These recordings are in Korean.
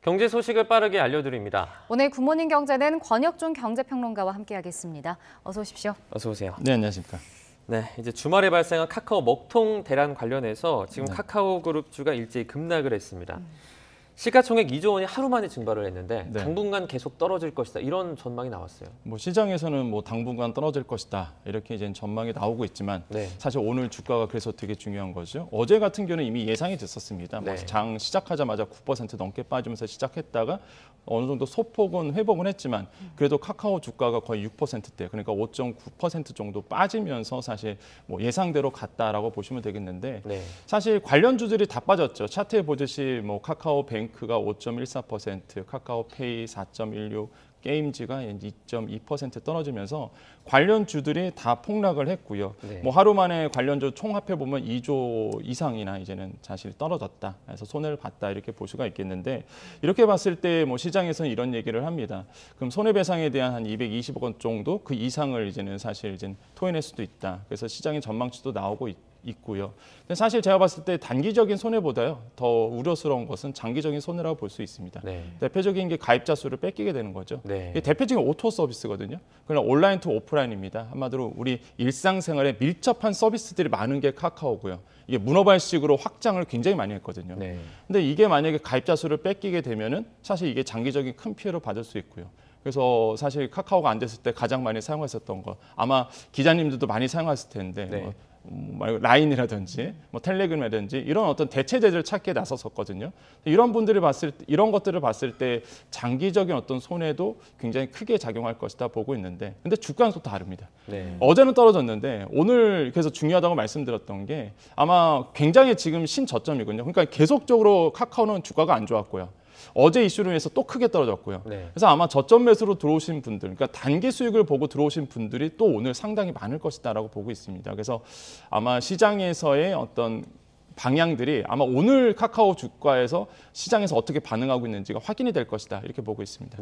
경제 소식을 빠르게 알려드립니다. 오늘 굿모닝 경제는 권혁준 경제평론가와 함께하겠습니다. 어서 오십시오. 어서 오세요. 네, 안녕하십니까. 네, 이제 주말에 발생한 카카오 먹통 대란 관련해서 지금 카카오그룹주가 일제히 급락을 했습니다. 시가총액 2조 원이 하루 만에 증발을 했는데 당분간 계속 떨어질 것이다. 이런 전망이 나왔어요. 시장에서는 당분간 떨어질 것이다. 이렇게 이제 전망이 나오고 있지만 사실 오늘 주가가 그래서 되게 중요한 거죠. 어제 같은 경우는 이미 예상이 됐었습니다. 장 시작하자마자 9% 넘게 빠지면서 시작했다가 어느 정도 소폭은 회복은 했지만 그래도 카카오 주가가 거의 6%대, 그러니까 5.9% 정도 빠지면서 사실 예상대로 갔다라고 보시면 되겠는데 사실 관련주들이 다 빠졌죠. 차트에 보듯이 카카오뱅크가 5.14%, 카카오페이 4.16%, 게임즈가 2.2% 떨어지면서 관련주들이 다 폭락을 했고요. 하루 만에 관련주 총합해 보면 2조 이상이나 이제는 사실 떨어졌다. 그래서 손해를 봤다 이렇게 볼 수가 있겠는데, 이렇게 봤을 때 시장에서는 이런 얘기를 합니다. 그럼 손해배상에 대한 한 220억 원 정도 그 이상을 이제는 사실 이제 토해낼 수도 있다. 그래서 시장의 전망치도 나오고 있고요. 근데 사실 제가 봤을 때 단기적인 손해보다요 더 우려스러운 것은 장기적인 손해라고 볼 수 있습니다. 대표적인 게 가입자 수를 뺏기게 되는 거죠. 이게 대표적인 오토 서비스거든요. 그러나 온라인 투 오프라인입니다. 한마디로 우리 일상생활에 밀접한 서비스들이 많은 게 카카오고요. 이게 문어발식으로 확장을 굉장히 많이 했거든요. 근데 이게 만약에 가입자 수를 뺏기게 되면은 사실 이게 장기적인 큰 피해를 받을 수 있고요. 그래서 사실 카카오가 안 됐을 때 가장 많이 사용했었던 거, 아마 기자님들도 많이 사용했을 텐데 라인이라든지 텔레그램이라든지 이런 어떤 대체제를 찾기에 나섰었거든요. 이런 분들이 이런 것들을 봤을 때 장기적인 어떤 손해도 굉장히 크게 작용할 것이다 보고 있는데, 근데 주가는 또 다릅니다. 어제는 떨어졌는데 오늘 그래서 중요하다고 말씀드렸던 게 아마 굉장히 지금 신저점이거든요. 그러니까 계속적으로 카카오는 주가가 안 좋았고요. 어제 이슈로 인해서 또 크게 떨어졌고요. 그래서 아마 저점 매수로 들어오신 분들, 그러니까 단기 수익을 보고 들어오신 분들이 또 오늘 상당히 많을 것이다라고 보고 있습니다. 그래서 아마 시장에서의 어떤 방향들이 아마 오늘 카카오 주가에서 시장에서 어떻게 반응하고 있는지가 확인이 될 것이다 이렇게 보고 있습니다.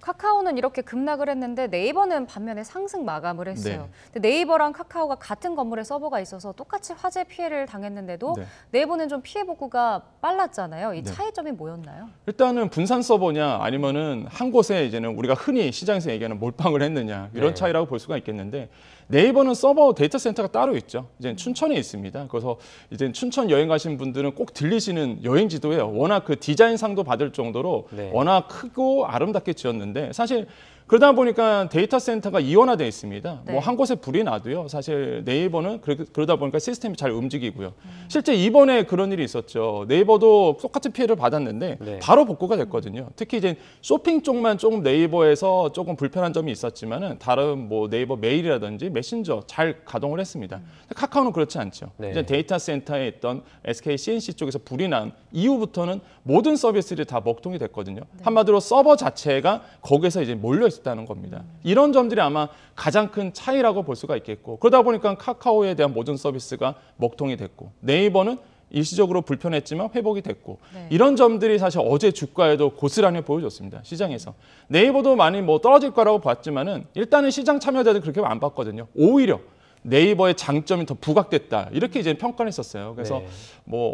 카카오는 이렇게 급락을 했는데 네이버는 반면에 상승 마감을 했어요. 근데 네이버랑 카카오가 같은 건물에 서버가 있어서 똑같이 화재 피해를 당했는데도 네이버는 좀 피해 복구가 빨랐잖아요. 이 차이점이 뭐였나요? 일단은 분산 서버냐 아니면은 한 곳에 이제는 우리가 흔히 시장에서 얘기하는 몰빵을 했느냐 이런 차이라고 볼 수가 있겠는데, 네이버는 서버 데이터 센터가 따로 있죠. 이제 춘천에 있습니다. 그래서 이제 춘천 여행 가신 분들은 꼭 들리시는 여행지도예요. 워낙 그 디자인상도 받을 정도로 워낙 크고 아름답게 지었는데, 사실 그러다 보니까 데이터 센터가 이원화되어 있습니다. 한 곳에 불이 나도요. 사실 네이버는 그러다 보니까 시스템이 잘 움직이고요. 실제 이번에 그런 일이 있었죠. 네이버도 똑같은 피해를 받았는데 바로 복구가 됐거든요. 특히 이제 쇼핑 쪽만 조금 네이버에서 조금 불편한 점이 있었지만은 다른 네이버 메일이라든지 메신저 잘 가동을 했습니다. 카카오는 그렇지 않죠. 이제 데이터 센터에 있던 SK CNC 쪽에서 불이 난 이후부터는 모든 서비스들이 다 먹통이 됐거든요. 한마디로 서버 자체가 거기서 이제 몰려 있었다는 겁니다. 이런 점들이 아마 가장 큰 차이라고 볼 수가 있겠고, 그러다 보니까 카카오에 대한 모든 서비스가 먹통이 됐고, 네이버는 일시적으로 불편했지만 회복이 됐고, 이런 점들이 사실 어제 주가에도 고스란히 보여줬습니다. 시장에서. 네이버도 많이 떨어질 거라고 봤지만은 일단은 시장 참여자들 그렇게 안 봤거든요. 오히려 네이버의 장점이 더 부각됐다 이렇게 이제 평가를 했었어요. 그래서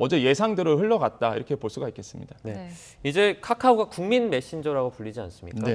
어제 예상대로 흘러갔다 이렇게 볼 수가 있겠습니다. 이제 카카오가 국민 메신저라고 불리지 않습니까?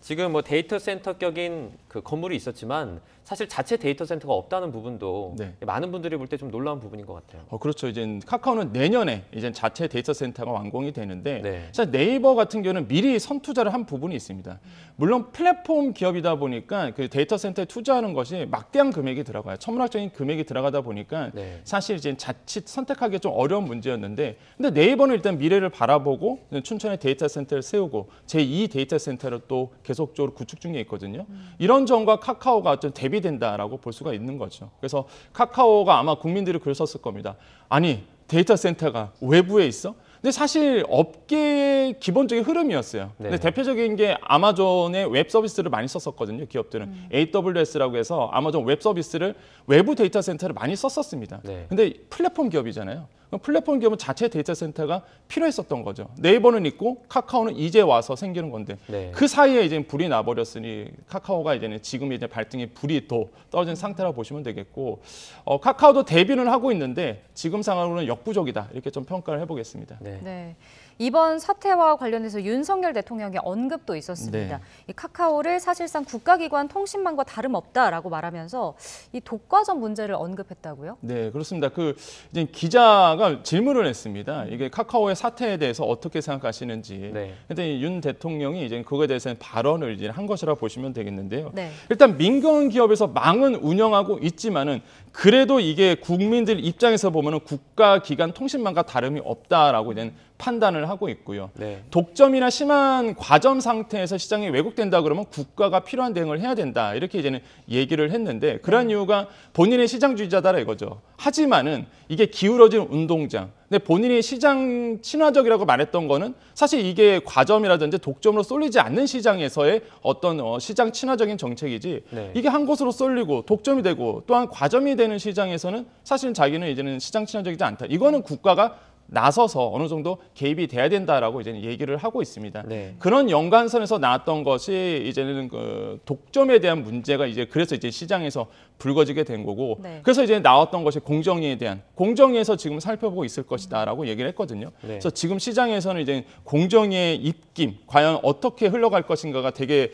지금 데이터 센터격인 그 건물이 있었지만 사실 자체 데이터 센터가 없다는 부분도 많은 분들이 볼 때 좀 놀라운 부분인 것 같아요. 그렇죠. 이제 카카오는 내년에 이제 자체 데이터 센터가 완공이 되는데 사실 네이버 같은 경우는 미리 선투자를 한 부분이 있습니다. 물론 플랫폼 기업이다 보니까 그 데이터 센터에 투자하는 것이 막대한 금액이 들어가요. 천문학적인 금액이 들어가다 보니까 사실 이제 자칫 선택하기 좀 어려운 문제였는데, 근데 네이버는 일단 미래를 바라보고 춘천에 데이터 센터를 세우고 제2 데이터 센터를 또 계속적으로 구축 중에 있거든요. 이런 점과 카카오가 좀 대비된다라고 볼 수가 있는 거죠. 그래서 카카오가 아마 국민들이 그러셨을 겁니다. 아니, 데이터 센터가 외부에 있어? 근데 사실 업계의 기본적인 흐름이었어요. 근데 대표적인 게 아마존의 웹 서비스를 많이 썼었거든요. 기업들은 AWS라고 해서 아마존 웹 서비스를 외부 데이터 센터를 많이 썼었습니다. 근데 플랫폼 기업이잖아요. 플랫폼 기업은 자체 데이터 센터가 필요했었던 거죠. 네이버는 있고 카카오는 이제 와서 생기는 건데 그 사이에 이제 불이 나버렸으니 카카오가 이제는 지금 이제 발등에 불이 더 떨어진 상태라고 보시면 되겠고, 카카오도 대비는 하고 있는데 지금 상황으로는 역부족이다 이렇게 좀 평가를 해보겠습니다. 이번 사태와 관련해서 윤석열 대통령의 언급도 있었습니다. 네. 이 카카오를 사실상 국가기관 통신망과 다름없다라고 말하면서 이 독과점 문제를 언급했다고요? 네, 그렇습니다. 이제 기자가 질문을 했습니다. 이게 카카오의 사태에 대해서 어떻게 생각하시는지. 네. 근데 윤 대통령이 이제 그거에 대해서는 발언을 이제 한 것이라 보시면 되겠는데요. 네. 일단 민간 기업에서 망은 운영하고 있지만은 그래도 이게 국민들 입장에서 보면은 국가기관 통신망과 다름이 없다라고 이제 판단을 하고 있고요. 네. 독점이나 심한 과점 상태에서 시장이 왜곡된다 그러면 국가가 필요한 대응을 해야 된다. 이렇게 이제는 얘기를 했는데 그런 이유가 본인의 시장주의자다라 이거죠. 하지만은 이게 기울어진 운동장. 근데 본인이 시장 친화적이라고 말했던 거는 사실 이게 과점이라든지 독점으로 쏠리지 않는 시장에서의 어떤 시장 친화적인 정책이지 네. 이게 한 곳으로 쏠리고 독점이 되고 또한 과점이 되는 시장에서는 사실 자기는 이제는 시장 친화적이지 않다. 이거는 국가가 나서서 어느 정도 개입이 돼야 된다라고 이제 얘기를 하고 있습니다. 네. 그런 연관선에서 나왔던 것이 이제는 독점에 대한 문제가 이제 그래서 이제 시장에서 불거지게 된 거고 네. 그래서 이제 나왔던 것이 공정위에 대한 공정위에서 지금 살펴보고 있을 것이다라고 얘기를 했거든요. 네. 그래서 지금 시장에서는 이제 공정위의 입김 과연 어떻게 흘러갈 것인가가 되게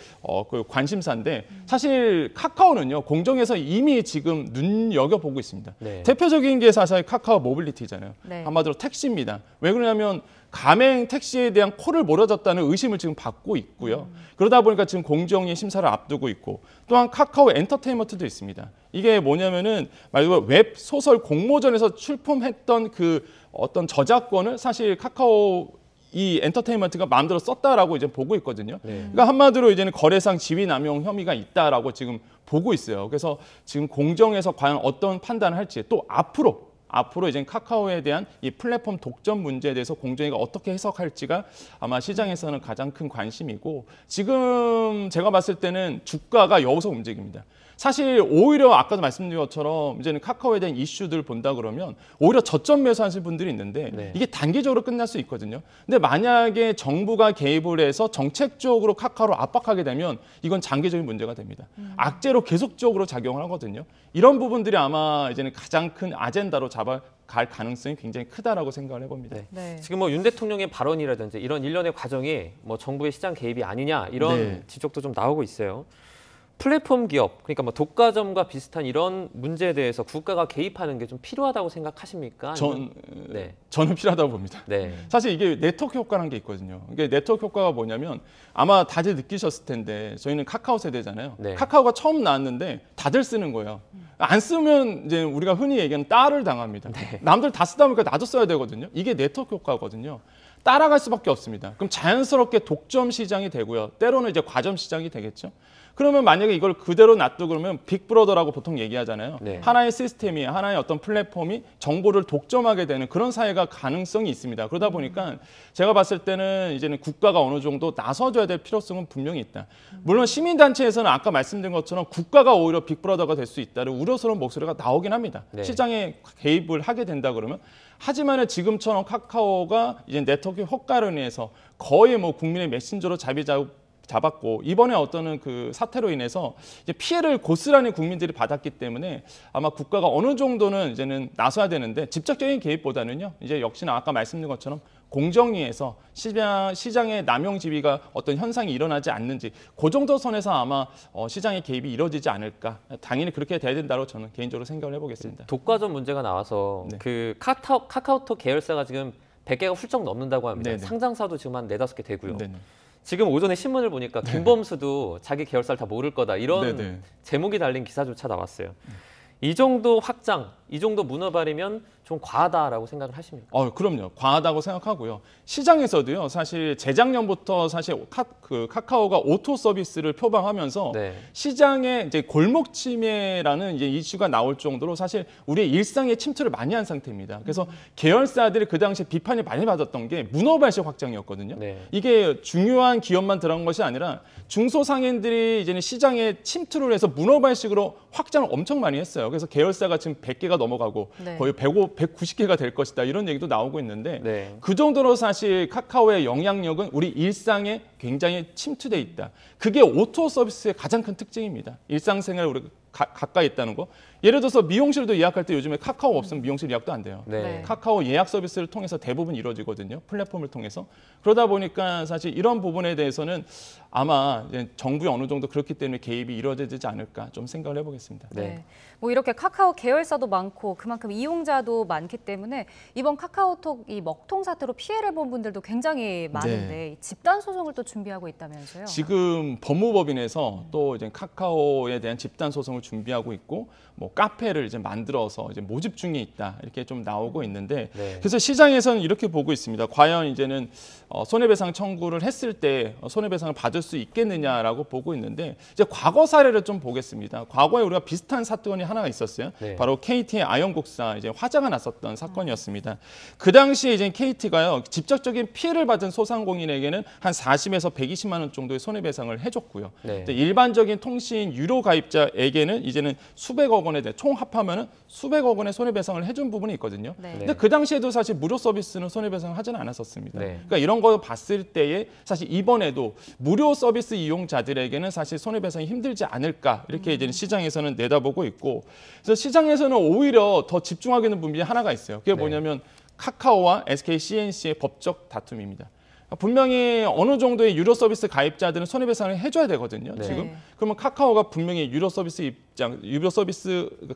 관심사인데 사실 카카오는요 공정위에서 이미 지금 눈여겨 보고 있습니다. 네. 대표적인 게 사실 카카오 모빌리티잖아요. 네. 한마디로 택시입니다. 왜 그러냐면 가맹 택시에 대한 코를 몰아줬다는 의심을 지금 받고 있고요. 그러다 보니까 지금 공정위 심사를 앞두고 있고 또한 카카오 엔터테인먼트도 있습니다. 이게 뭐냐면은 말 그대로 웹 소설 공모전에서 출품했던 그 어떤 저작권을 사실 카카오 이 엔터테인먼트가 마음대로 썼다라고 이제 보고 있거든요. 네. 그러니까 한마디로 이제는 거래상 지위 남용 혐의가 있다라고 지금 보고 있어요. 그래서 지금 공정에서 과연 어떤 판단을 할지 또 앞으로 이제 카카오에 대한 이 플랫폼 독점 문제에 대해서 공정위가 어떻게 해석할지가 아마 시장에서는 가장 큰 관심이고 지금 제가 봤을 때는 주가가 여기서 움직입니다. 사실 오히려 아까도 말씀드린 것처럼 이제는 카카오에 대한 이슈들을 본다 그러면 오히려 저점 매수하실 분들이 있는데 네. 이게 단기적으로 끝날 수 있거든요. 근데 만약에 정부가 개입을 해서 정책적으로 카카오를 압박하게 되면 이건 장기적인 문제가 됩니다. 악재로 계속적으로 작용을 하거든요. 이런 부분들이 아마 이제는 가장 큰 아젠다로 잡아갈 가능성이 굉장히 크다라고 생각을 해봅니다. 네. 네. 지금 뭐 윤 대통령의 발언이라든지 이런 일련의 과정이 뭐 정부의 시장 개입이 아니냐 이런 네. 지적도 좀 나오고 있어요. 플랫폼 기업, 그러니까 뭐 독과점과 비슷한 이런 문제에 대해서 국가가 개입하는 게 좀 필요하다고 생각하십니까? 아니면... 저는 필요하다고 봅니다. 네. 사실 이게 네트워크 효과라는 게 있거든요. 이게 네트워크 효과가 뭐냐면 아마 다들 느끼셨을 텐데 저희는 카카오 세대잖아요. 네. 카카오가 처음 나왔는데 다들 쓰는 거예요. 안 쓰면 이제 우리가 흔히 얘기하는 따를 당합니다. 네. 남들 다 쓰다 보니까 나도 써야 되거든요. 이게 네트워크 효과거든요. 따라갈 수밖에 없습니다. 그럼 자연스럽게 독점 시장이 되고요. 때로는 이제 과점 시장이 되겠죠. 그러면 만약에 이걸 그대로 놔두고 그러면 빅브러더라고 보통 얘기하잖아요. 네. 하나의 시스템이 하나의 어떤 플랫폼이 정보를 독점하게 되는 그런 사회가 가능성이 있습니다. 그러다 보니까 제가 봤을 때는 이제는 국가가 어느 정도 나서줘야 될 필요성은 분명히 있다. 물론 시민단체에서는 아까 말씀드린 것처럼 국가가 오히려 빅브러더가 될 수 있다는 우려스러운 목소리가 나오긴 합니다. 네. 시장에 개입을 하게 된다 그러면 하지만 지금처럼 카카오가 이제 네트워크 효과로 인해서 거의 뭐 국민의 메신저로 잡았고 이번에 어떤 그 사태로 인해서 이제 피해를 고스란히 국민들이 받았기 때문에 아마 국가가 어느 정도는 이제는 나서야 되는데 직접적인 개입보다는요 이제 역시나 아까 말씀드린 것처럼 공정위에서 시장의 남용 지위가 어떤 현상이 일어나지 않는지 그 정도 선에서 아마 시장의 개입이 이루어지지 않을까 당연히 그렇게 돼야 된다고 저는 개인적으로 생각을 해보겠습니다. 독과점 문제가 나와서 네. 그 카카오톡 계열사가 지금 100개가 훌쩍 넘는다고 합니다. 네네. 상장사도 지금 한 4-5개 되고요. 네네. 지금 오전에 신문을 보니까 김범수도 자기 계열사를 다 모를 거다 이런 네네. 제목이 달린 기사조차 나왔어요. 이 정도 확장, 이 정도 문어발이면 좀 과하다라고 생각을 하십니까? 그럼요. 과하다고 생각하고요. 시장에서도요. 사실 재작년부터 사실 카카오가 오토 서비스를 표방하면서 네. 시장에 이제 골목 침해라는 이제 이슈가 나올 정도로 사실 우리의 일상에 침투를 많이 한 상태입니다. 그래서 계열사들이 그 당시에 비판이 많이 받았던 게 문어발식 확장이었거든요. 네. 이게 중요한 기업만 들어간 것이 아니라 중소상인들이 이제는 시장에 침투를 해서 문어발식으로 확장을 엄청 많이 했어요. 그래서 계열사가 지금 100개가 넘어가고 네. 거의 190개가 될 것이다 이런 얘기도 나오고 있는데 네. 그 정도로 사실 카카오의 영향력은 우리 일상에 굉장히 침투돼 있다. 그게 오토 서비스의 가장 큰 특징입니다. 일상생활 우리 가까이 있다는 거. 예를 들어서 미용실도 예약할 때 요즘에 카카오 없으면 미용실 예약도 안 돼요. 네. 카카오 예약 서비스를 통해서 대부분 이루어지거든요. 플랫폼을 통해서. 그러다 보니까 사실 이런 부분에 대해서는 아마 이제 정부에 어느 정도 그렇기 때문에 개입이 이루어지지 않을까 좀 생각을 해보겠습니다. 네. 뭐 이렇게 카카오 계열사도 많고 그만큼 이용자도 많기 때문에 이번 카카오톡 이 먹통 사태로 피해를 본 분들도 굉장히 많은데 집단 소송을 또 준비하고 있다면서요? 지금 법무법인에서 또 이제 카카오에 대한 집단 소송을 준비하고 있고 뭐 카페를 이제 만들어서 이제 모집 중에 있다 이렇게 좀 나오고 있는데 그래서 시장에서는 이렇게 보고 있습니다. 과연 이제는 손해배상 청구를 했을 때 손해배상을 받을 수 있겠느냐라고 보고 있는데 이제 과거 사례를 좀 보겠습니다. 과거에 우리가 비슷한 사건이 하나가 있었어요. 바로 KT의 아연국사 이제 화재가 났었던 사건이었습니다. 그 당시에 이제 KT가요 직접적인 피해를 받은 소상공인에게는 한 40에서 120만 원 정도의 손해배상을 해줬고요. 일반적인 통신 유료 가입자에게는 이제는 수백억 원에 대해 총 합하면은 수백억 원의 손해배상을 해준 부분이 있거든요. 근데 그 당시에도 사실 무료 서비스는 손해배상을 하지는 않았었습니다. 그러니까 이런 거 봤을 때에 사실 이번에도 무료 서비스 이용자들에게는 사실 손해배상이 힘들지 않을까 이렇게 이제 시장에서는 내다보고 있고, 그래서 시장에서는 오히려 더 집중하게 되는 부분이 하나가 있어요. 그게 뭐냐면 카카오와 SK CNC의 법적 다툼입니다. 분명히 어느 정도의 유료 서비스 가입자들은 손해배상을 해줘야 되거든요. 지금 그러면 카카오가 분명히 유료 서비스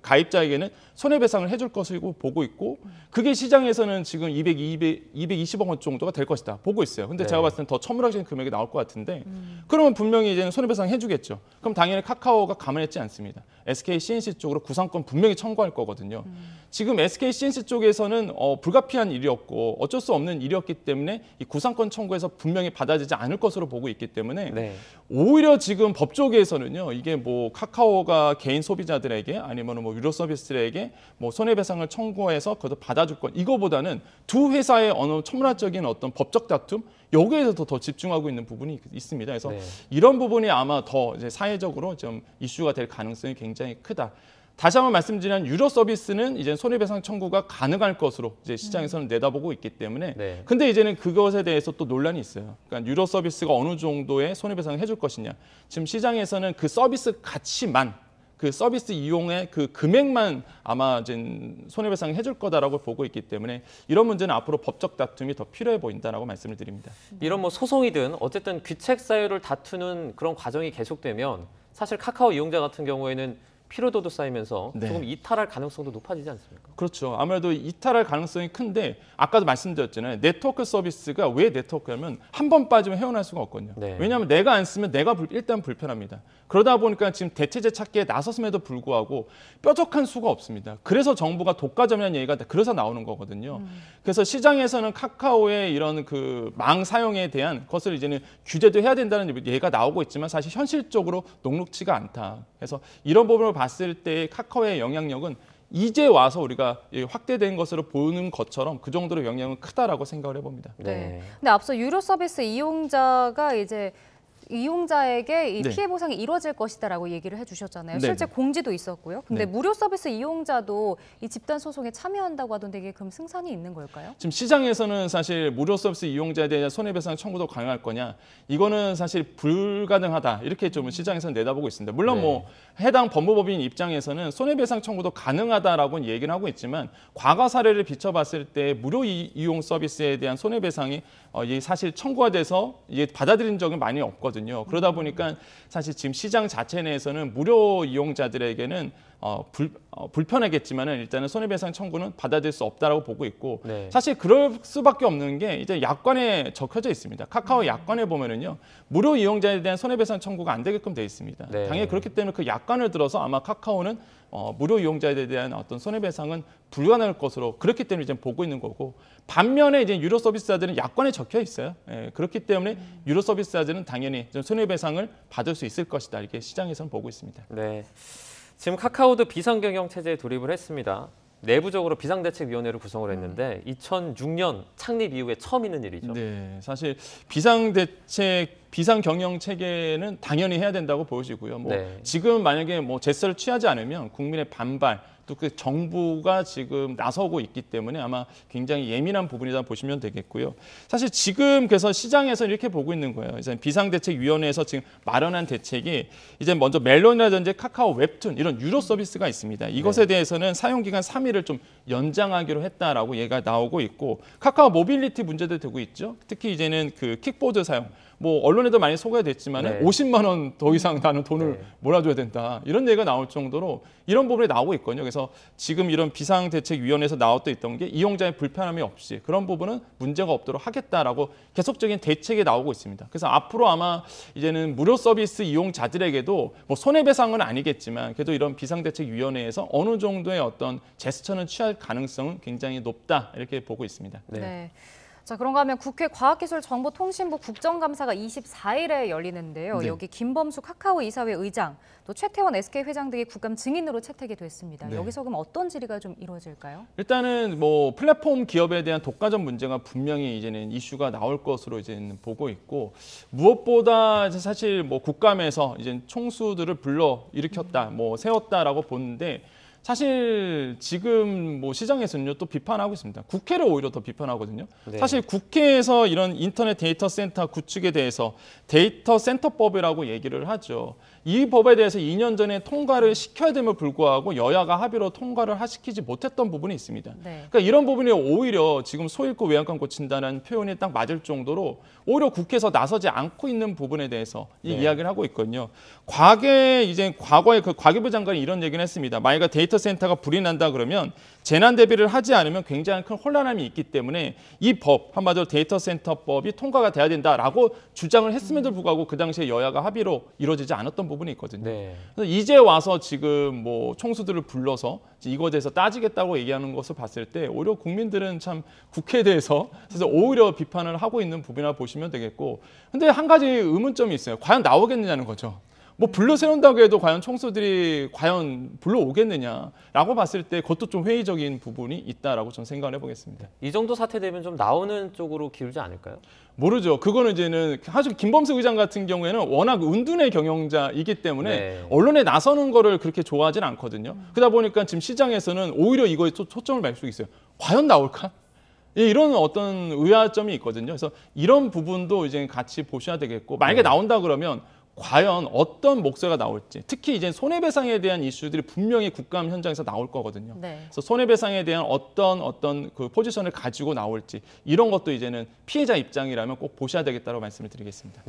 가입자에게는 손해배상을 해줄 것이고 보고 있고, 그게 시장에서는 지금 220억 원 정도가 될 것이다 보고 있어요. 근데 제가 봤을 땐 더 천문학적인 금액이 나올 것 같은데 그러면 분명히 이제는 손해배상 해주겠죠. 그럼 당연히 카카오가 가만히 있지 않습니다. SK CNC 쪽으로 구상권 분명히 청구할 거거든요. 지금 SK CNC 쪽에서는 불가피한 일이었고 어쩔 수 없는 일이었기 때문에 이 구상권 청구에서 분명히 받아지지 않을 것으로 보고 있기 때문에 오히려 지금 법 쪽에서는요 이게 뭐 카카오가 개인 소비자들에게 아니면 뭐 유료 서비스들에게 뭐 손해배상을 청구해서 그것도 받아줄 것, 이거보다는 두 회사의 어느 천문학적인 어떤 법적 다툼 여기에서 더 집중하고 있는 부분이 있습니다. 그래서 이런 부분이 아마 더 이제 사회적으로 좀 이슈가 될 가능성이 굉장히 크다. 다시 한번 말씀드리면 유료 서비스는 이제 손해배상 청구가 가능할 것으로 이제 시장에서는 내다보고 있기 때문에 근데 이제는 그것에 대해서 또 논란이 있어요. 그러니까 유료 서비스가 어느 정도의 손해배상을 해줄 것이냐. 지금 시장에서는 그 서비스 가치만, 그 서비스 이용의 그 금액만 아마 이제 손해배상을 해줄 거다라고 보고 있기 때문에 이런 문제는 앞으로 법적 다툼이 더 필요해 보인다라고 말씀을 드립니다. 이런 뭐 소송이든 어쨌든 귀책 사유를 다투는 그런 과정이 계속되면 사실 카카오 이용자 같은 경우에는 피로도도 쌓이면서 조금 이탈할 가능성도 높아지지 않습니까? 그렇죠. 아무래도 이탈할 가능성이 큰데 아까도 말씀드렸잖아요. 네트워크 서비스가 왜 네트워크냐면 한 번 빠지면 헤어날 수가 없거든요. 왜냐하면 내가 안 쓰면 내가 일단 불편합니다. 그러다 보니까 지금 대체제 찾기에 나섰음에도 불구하고 뾰족한 수가 없습니다. 그래서 정부가 독과점이라는 얘기가 그래서 나오는 거거든요. 그래서 시장에서는 카카오의 이런 그 망 사용에 대한 것을 이제는 규제도 해야 된다는 얘기가 나오고 있지만 사실 현실적으로 녹록지가 않다. 그래서 이런 부분을 봤을 때 카카오의 영향력은 이제 와서 우리가 확대된 것으로 보는 것처럼 그 정도로 영향은 크다라고 생각을 해봅니다. 근데 앞서 유료 서비스 이용자가 이제 이용자에게 이 피해 보상이 이루어질 것이다라고 얘기를 해주셨잖아요. 실제 공지도 있었고요. 근데 무료 서비스 이용자도 이 집단 소송에 참여한다고 하던데 이게 그럼 승산이 있는 걸까요? 지금 시장에서는 사실 무료 서비스 이용자에 대한 손해배상 청구도 가능할 거냐, 이거는 사실 불가능하다 이렇게 좀 시장에서는 내다보고 있습니다. 물론 뭐 해당 법무법인 입장에서는 손해배상 청구도 가능하다라고 얘기를 하고 있지만 과거 사례를 비춰봤을 때 무료 이용 서비스에 대한 손해배상이 사실 청구가 돼서 받아들인 적은 많이 없거든요. 그러다 보니까 사실 지금 시장 자체 내에서는 무료 이용자들에게는 불편하겠지만은 일단은 손해배상 청구는 받아들일 수 없다라고 보고 있고 사실 그럴 수밖에 없는 게 이제 약관에 적혀져 있습니다. 카카오 약관에 보면은요 무료 이용자에 대한 손해배상 청구가 안 되게끔 돼 있습니다. 당연히 그렇기 때문에 그 약관을 들어서 아마 카카오는 무료 이용자에 대한 어떤 손해배상은 불가능할 것으로 그렇기 때문에 이제 보고 있는 거고, 반면에 이제 유료 서비스자들은 약관에 적혀 있어요. 그렇기 때문에 유료 서비스자들은 당연히 좀 손해배상을 받을 수 있을 것이다 이렇게 시장에서는 보고 있습니다. 지금 카카오도 비상경영 체제에 돌입을 했습니다. 내부적으로 비상대책위원회를 구성을 했는데 2006년 창립 이후에 처음 있는 일이죠. 사실 비상경영 체계는 당연히 해야 된다고 보시고요. 지금 만약에 제스처를 취하지 않으면 국민의 반발 또 그 정부가 지금 나서고 있기 때문에 아마 굉장히 예민한 부분이다 보시면 되겠고요. 사실 지금 그래서 시장에서 이렇게 보고 있는 거예요. 이제 비상대책위원회에서 지금 마련한 대책이 이제 먼저 멜론이라든지 카카오 웹툰 이런 유료 서비스가 있습니다. 이것에 대해서는 사용기간 3일을 좀 연장하기로 했다라고 얘가 나오고 있고 카카오 모빌리티 문제도 되고 있죠. 특히 이제는 그 킥보드 사용 뭐 언론에도 많이 소개됐지만 50만 원 더 이상 나는 돈을 몰아줘야 된다. 이런 얘기가 나올 정도로 이런 부분이 나오고 있거든요. 그래서 지금 이런 비상대책위원회에서 나왔던 있던 게 이용자의 불편함이 없이 그런 부분은 문제가 없도록 하겠다라고 계속적인 대책이 나오고 있습니다. 그래서 앞으로 아마 이제는 무료 서비스 이용자들에게도 뭐 손해배상은 아니겠지만 그래도 이런 비상대책위원회에서 어느 정도의 어떤 제스처는 취할 가능성은 굉장히 높다 이렇게 보고 있습니다. 네. 자, 그런가 하면 국회 과학기술정보통신부 국정감사가 24일에 열리는데요. 여기 김범수 카카오 이사회 의장, 또 최태원 SK 회장 등이 국감 증인으로 채택이 됐습니다. 여기서 그럼 어떤 질의가 좀 이루어질까요? 일단은 뭐 플랫폼 기업에 대한 독과점 문제가 분명히 이제는 이슈가 나올 것으로 이제는 보고 있고 무엇보다 사실 뭐 국감에서 이제 총수들을 불러 일으켰다, 뭐 세웠다라고 보는데. 사실 지금 뭐 시장에서는요 또 비판하고 있습니다. 국회를 오히려 더 비판하거든요. 사실 국회에서 이런 인터넷 데이터 센터 구축에 대해서 데이터 센터법이라고 얘기를 하죠. 이 법에 대해서 2년 전에 통과를 시켜야 됨을 불구하고 여야가 합의로 통과를 시키지 못했던 부분이 있습니다. 그러니까 이런 부분이 오히려 지금 소 잃고 외양간 고친다는 표현이 딱 맞을 정도로 오히려 국회에서 나서지 않고 있는 부분에 대해서 이 이야기를 하고 있거든요. 과거에 그 과기부 장관이 이런 얘기를 했습니다. 만약에 데이터 센터가 불이 난다 그러면 재난 대비를 하지 않으면 굉장히 큰 혼란함이 있기 때문에 이 법, 한마디로 데이터 센터법이 통과가 돼야 된다라고 주장을 했음에도 불구하고 그 당시에 여야가 합의로 이루어지지 않았던 부분이 있거든요. 그래서 이제 와서 지금 뭐 총수들을 불러서 이거에 대해서 따지겠다고 얘기하는 것을 봤을 때 오히려 국민들은 참 국회에 대해서 그래서 오히려 비판을 하고 있는 부분이라 보시면 되겠고 근데 한 가지 의문점이 있어요. 과연 나오겠느냐는 거죠. 뭐 불러 세운다고 해도 과연 총수들이 과연 불러오겠느냐라고 봤을 때 그것도 좀 회의적인 부분이 있다라고 저는 생각을 해보겠습니다. 이 정도 사태 되면 좀 나오는 쪽으로 기울지 않을까요? 모르죠. 그거는 이제는 사실 김범수 의장 같은 경우에는 워낙 은둔의 경영자이기 때문에 언론에 나서는 거를 그렇게 좋아하진 않거든요. 그러다 보니까 지금 시장에서는 오히려 이거에 초점을 맞출 수 있어요. 과연 나올까? 이런 어떤 의아점이 있거든요. 그래서 이런 부분도 이제 같이 보셔야 되겠고 만약에 나온다 그러면 과연 어떤 목소리가 나올지 특히 이제 손해배상에 대한 이슈들이 분명히 국감 현장에서 나올 거거든요. 그래서 손해배상에 대한 어떤 그 포지션을 가지고 나올지 이런 것도 이제는 피해자 입장이라면 꼭 보셔야 되겠다고 말씀을 드리겠습니다.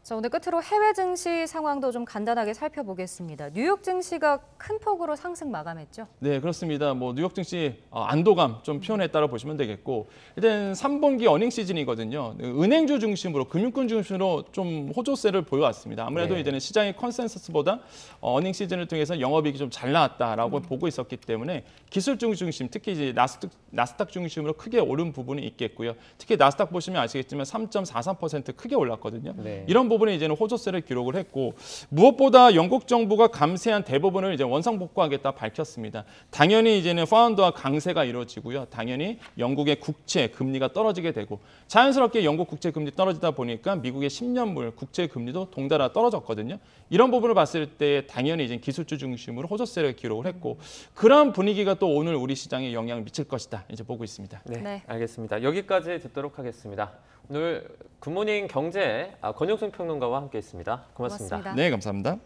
자, 오늘 끝으로 해외 증시 상황도 좀 간단하게 살펴보겠습니다. 뉴욕 증시가 큰 폭으로 상승 마감했죠? 네, 그렇습니다. 뭐 뉴욕 증시 안도감 좀 표현했다고 보시면 되겠고 일단 3분기 어닝 시즌이거든요. 은행주 중심으로 금융권 중심으로 좀 호조세를 보여왔습니다. 아무래도 이제는 시장의 컨센서스보다 어닝 시즌을 통해서 영업이익이 좀 잘 나왔다라고 보고 있었기 때문에 기술주 중심, 특히 이제 나스닥 중심으로 크게 오른 부분이 있겠고요. 특히 나스닥 보시면 아시겠지만 3.43% 크게 올랐거든요. 이런 부분에 이제는 호조세를 기록을 했고 무엇보다 영국 정부가 감세한 대부분을 이제 원상복구하겠다 밝혔습니다. 당연히 이제는 파운드와 강세가 이루어지고요. 당연히 영국의 국채 금리가 떨어지게 되고 자연스럽게 영국 국채 금리 떨어지다 보니까 미국의 10년물 국채 금리도 동달아 떨어졌거든요. 이런 부분을 봤을 때 당연히 이제 기술주 중심으로 호조세를 기록을 했고 그런 분위기가 또 오늘 우리 시장에 영향을 미칠 것이다 이제 보고 있습니다. 네, 알겠습니다. 여기까지 듣도록 하겠습니다. 오늘 굿모닝 경제 권영순 평론가와 함께했습니다. 고맙습니다. 네, 감사합니다.